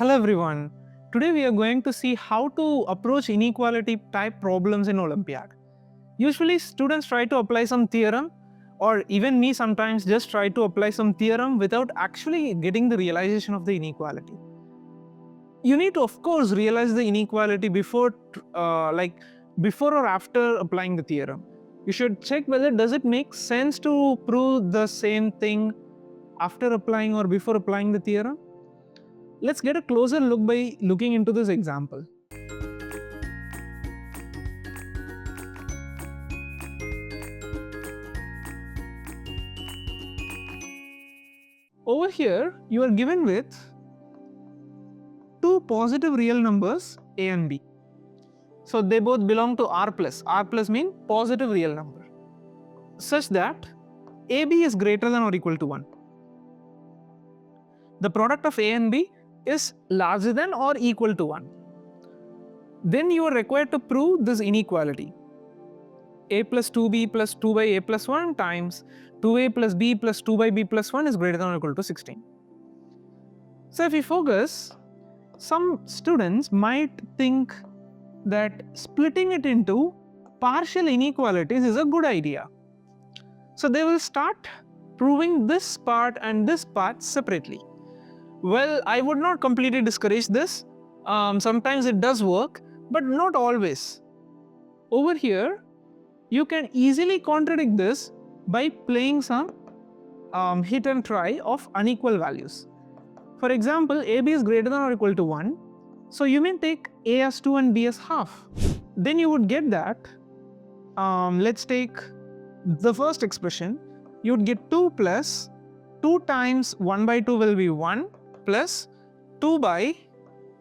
Hello everyone. Today we are going to see how to approach inequality type problems in Olympiad. Usually students try to apply some theorem, or even me sometimes just try to apply some theorem without actually getting the realization of the inequality. You need to of course realize the inequality before or after applying the theorem. You should check whether does it make sense to prove the same thing after applying or before applying the theorem. Let's get a closer look by looking into this example. Over here, you are given with two positive real numbers a and b. So they both belong to R plus. R plus means positive real number, such that ab is greater than or equal to 1. The product of a and b is larger than or equal to 1. Then you are required to prove this inequality. A plus 2b plus 2 by a plus 1 times 2a plus b plus 2 by b plus 1 is greater than or equal to 16. So if we focus, some students might think that splitting it into partial inequalities is a good idea. So they will start proving this part and this part separately. Well, I would not completely discourage this. Sometimes it does work, but not always. Over here, you can easily contradict this by playing some hit and try of unequal values. For example, ab is greater than or equal to 1. So you may take a as 2 and b as half. Then you would get that, let's take the first expression, you would get 2 plus 2 times 1 by 2 will be 1 plus 2 by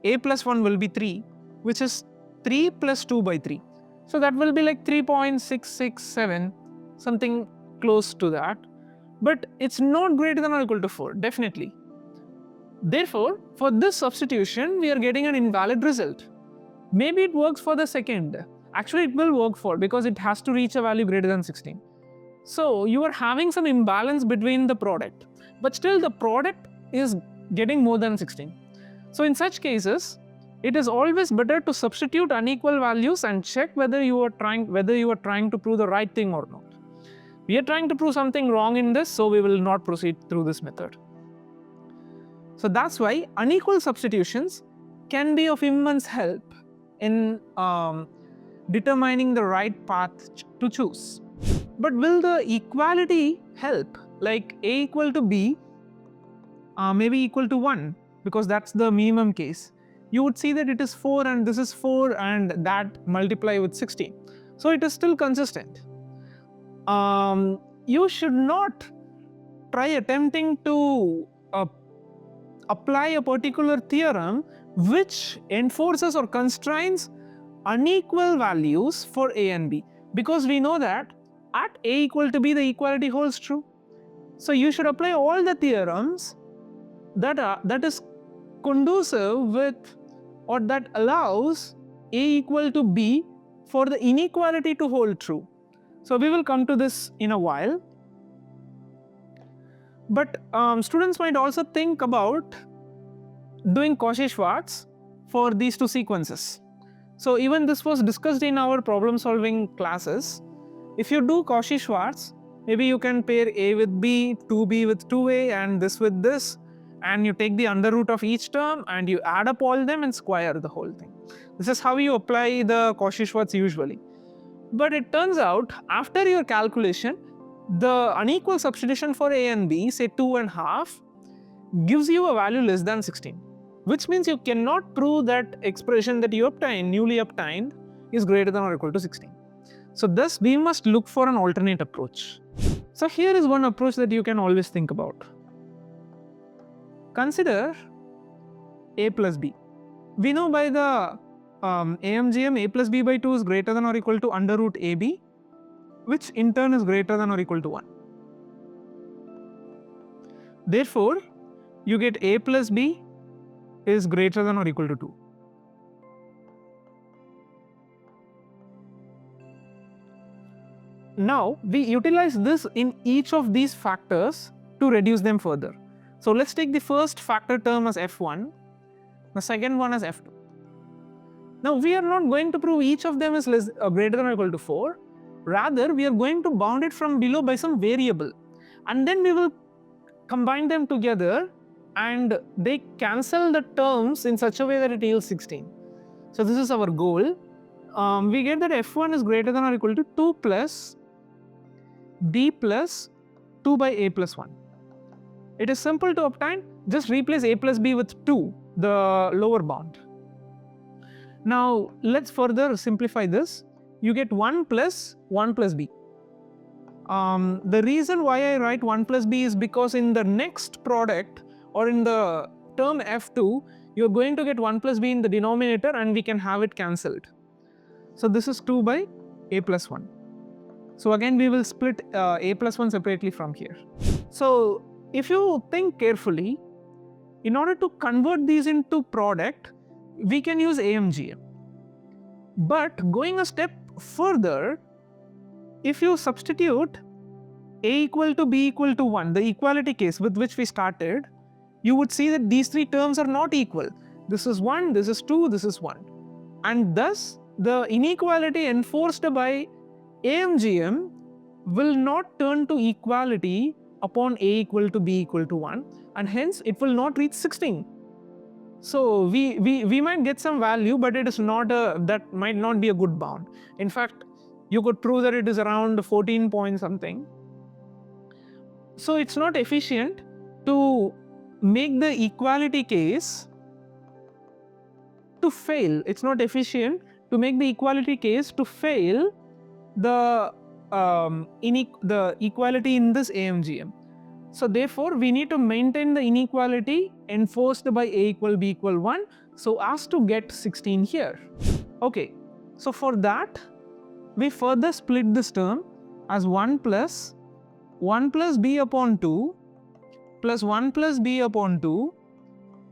a plus 1 will be 3, which is 3 plus 2 by 3. So that will be like 3.667, something close to that. But it's not greater than or equal to 4, definitely. Therefore, for this substitution, we are getting an invalid result. Maybe it works for the second. Actually, it will work for, because it has to reach a value greater than 16. So you are having some imbalance between the product, but still the product is getting more than 16. So in such cases, it is always better to substitute unequal values and check whether you are trying to prove the right thing or not. We are trying to prove something wrong in this, so we will not proceed through this method. So that's why unequal substitutions can be of immense help in determining the right path to choose. But will the equality help? Like a equal to b may be equal to 1, because that's the minimum case. You would see that it is 4 and this is 4 and that multiply with 16. So it is still consistent. You should not try attempting to apply a particular theorem which enforces or constrains unequal values for a and b, because we know that at a equal to b the equality holds true. So you should apply all the theorems that is conducive with or that allows a equal to b for the inequality to hold true. So we will come to this in a while. But students might also think about doing Cauchy-Schwarz for these two sequences. So even this was discussed in our problem solving classes. If you do Cauchy-Schwarz, maybe you can pair a with b, 2b with 2a and this with this, and you take the under root of each term and you add up all them and square the whole thing. This is how you apply the Cauchy-Schwarz usually. But it turns out after your calculation, the unequal substitution for a and b, say 2.5, gives you a value less than 16, which means you cannot prove that expression that you newly obtained, is greater than or equal to 16. So thus we must look for an alternate approach. So here is one approach that you can always think about. Consider a plus b. We know by the AMGM a plus b by 2 is greater than or equal to under root ab, which in turn is greater than or equal to 1. Therefore, you get a plus b is greater than or equal to 2. Now, we utilize this in each of these factors to reduce them further. So let's take the first factor term as f1. The second one is F2. Now we are not going to prove each of them is greater than or equal to 4. Rather, we are going to bound it from below by some variable, and then we will combine them together and they cancel the terms in such a way that it yields 16. So this is our goal. We get that F1 is greater than or equal to 2 plus B plus 2 by A plus 1. It is simple to obtain, just replace A plus B with 2, the lower bound. Now let's further simplify this. You get 1 plus B. The reason why I write 1 plus B is because in the next product or in the term F2, you are going to get 1 plus B in the denominator and we can have it cancelled. So this is 2 by A plus 1. So again we will split A plus 1 separately from here. So if you think carefully, in order to convert these into product, we can use AMGM. But going a step further, if you substitute A equal to B equal to 1, the equality case with which we started, you would see that these three terms are not equal. This is 1, this is 2, this is 1. And thus, the inequality enforced by AMGM will not turn to equality upon A equal to B equal to 1, and hence it will not reach 16. So we might get some value, but it is not that might not be a good bound. In fact, you could prove that it is around 14 point something. So it's not efficient to make the equality case to fail. It's not efficient to make the equality case to fail the equality in this AMGM. So therefore, we need to maintain the inequality enforced by A equal B equal 1 so as to get 16 here. Okay, so for that, we further split this term as 1 plus B upon 2 plus 1 plus B upon 2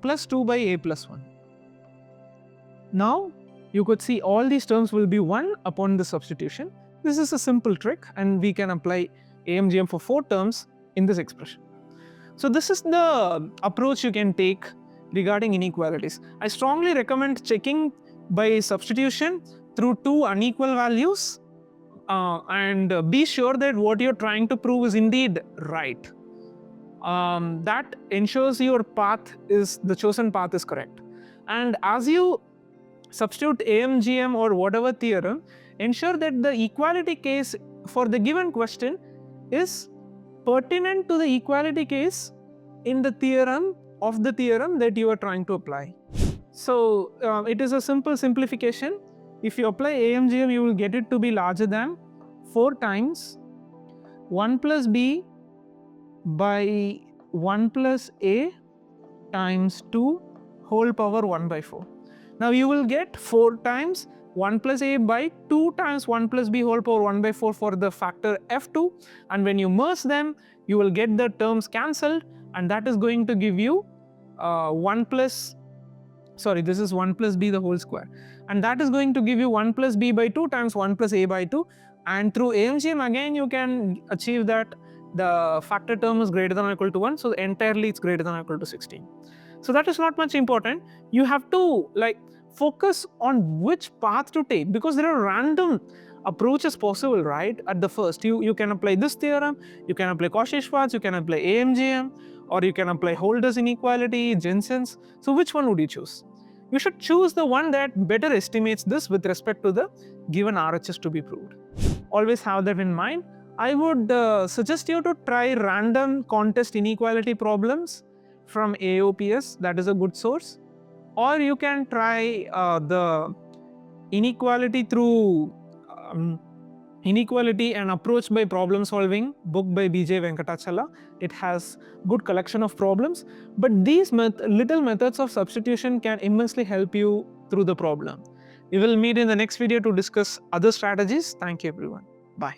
plus 2 by A plus 1. Now, you could see all these terms will be 1 upon the substitution. This is a simple trick and we can apply AMGM for 4 terms in this expression. So this is the approach you can take regarding inequalities. I strongly recommend checking by substitution through 2 unequal values and be sure that what you're trying to prove is indeed right. That ensures your the chosen path is correct. And as you substitute AMGM or whatever theorem, ensure that the equality case for the given question is pertinent to the equality case in the theorem of the theorem that you are trying to apply. So it is a simple simplification. If you apply AMGM, you will get it to be larger than 4 times 1 plus B by 1 plus A times 2 whole power 1 by 4. Now you will get 4 times 1 plus A by 2 times 1 plus B whole power 1 by 4 for the factor F2, and when you merge them, you will get the terms cancelled, and that is going to give you 1 plus B the whole square, and that is going to give you 1 plus B by 2 times 1 plus A by 2, and through AMGM again you can achieve that the factor term is greater than or equal to 1, so entirely it's greater than or equal to 16. So that is not much important. You have to focus on which path to take, because there are random approaches possible, right? At the first, you can apply this theorem, you can apply Cauchy-Schwarz, you can apply AMGM, or you can apply Holder's inequality, Jensen's. So which one would you choose? You should choose the one that better estimates this with respect to the given RHS to be proved. Always have that in mind. I would suggest you to try random contest inequality problems from AOPS, that is a good source. Or you can try the inequality through inequality and approach by problem solving book by B.J. Venkatachala. It has good collection of problems, but these little methods of substitution can immensely help you through the problem. We will meet in the next video to discuss other strategies. Thank you everyone. Bye.